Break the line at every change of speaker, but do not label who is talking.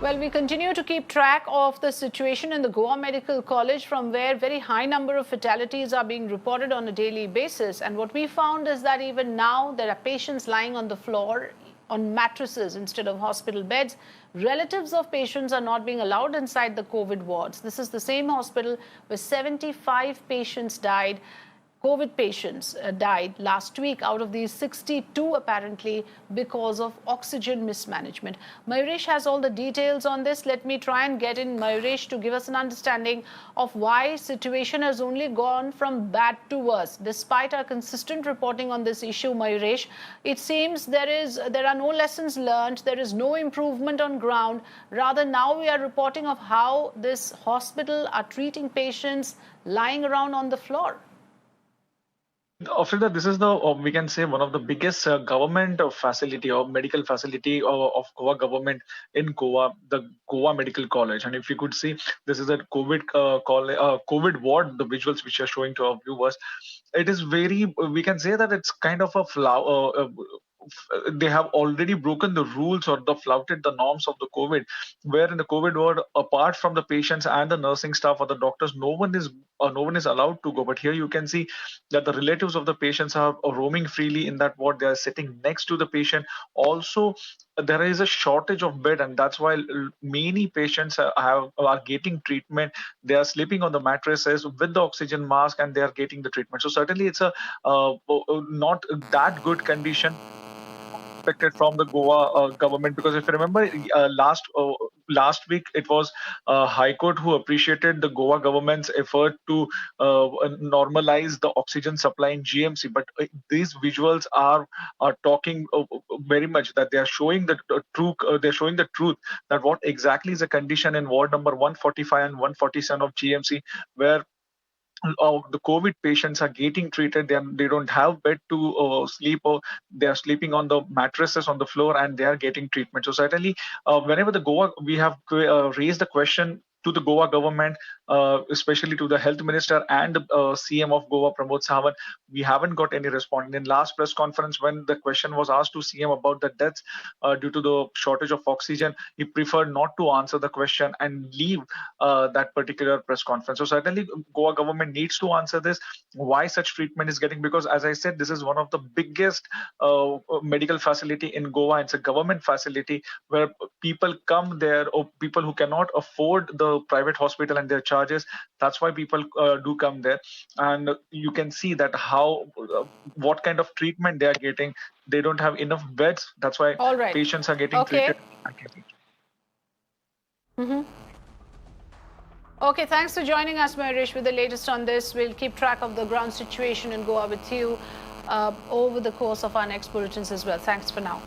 Well, we continue to keep track of the situation in the Goa Medical College, from where very high number of fatalities are being reported on a daily basis. And what we found is that even now there are patients lying on the floor on mattresses instead of hospital beds. Relatives of patients are not being allowed inside the COVID wards. This is the same hospital where 75 patients died. COVID patients died last week. Out of these, 62 apparently because of oxygen mismanagement. Mayuresh has all the details on this. Let me try and get in Mayuresh to give us an understanding of why situation has only gone from bad to worse. Despite our consistent reporting on this issue, Mayuresh, it seems there are no lessons learned. There is no improvement on ground. Rather, now we are reporting of how this hospital are treating patients lying around on the floor.
Afrida, this is we can say one of the biggest government facility or medical facility of Goa government in Goa, the Goa Medical College. And if you could see, this is a COVID ward, the visuals which are showing to our viewers. It is very, we can say that it's kind of a they have already broken the rules or the flouted the norms of the COVID, where in the COVID ward, apart from the patients and the nursing staff or the doctors, no one is allowed to go. But here you can see that the relatives of the patients are roaming freely in that ward. They are sitting next to the patient. Also, there is a shortage of bed, and that's why many patients are getting treatment. They are sleeping on the mattresses with the oxygen mask, and they are getting the treatment. So certainly, it's a not that good condition expected from the Goa government, because if you remember, last week it was High Court who appreciated the Goa government's effort to normalize the oxygen supply in GMC. But these visuals are talking very much that they are showing the truth. They're showing the truth that what exactly is the condition in ward number 145 and 147 of GMC, where the COVID patients are getting treated. They don't have bed to sleep, or they are sleeping on the mattresses on the floor, and they are getting treatment. So certainly, whenever the Goa, we have raised the question to the Goa government, especially to the health minister and CM of Goa, Pramod Sawant, we haven't got any response. In last press conference, when the question was asked to CM about the deaths due to the shortage of oxygen, he preferred not to answer the question and leave that particular press conference. So certainly, Goa government needs to answer this. Why such treatment is getting? Because as I said, this is one of the biggest medical facility in Goa. It's a government facility where people come there, or people who cannot afford the private hospital and their charges. That's why people do come there, and you can see that how what kind of treatment they are getting. They don't have enough beds. That's why
All right.
patients are getting treated.
Okay, thanks for joining us, Mayuresh, with the latest on this. We'll keep track of the ground situation in Goa with you over the course of our next bulletins as well. Thanks for now.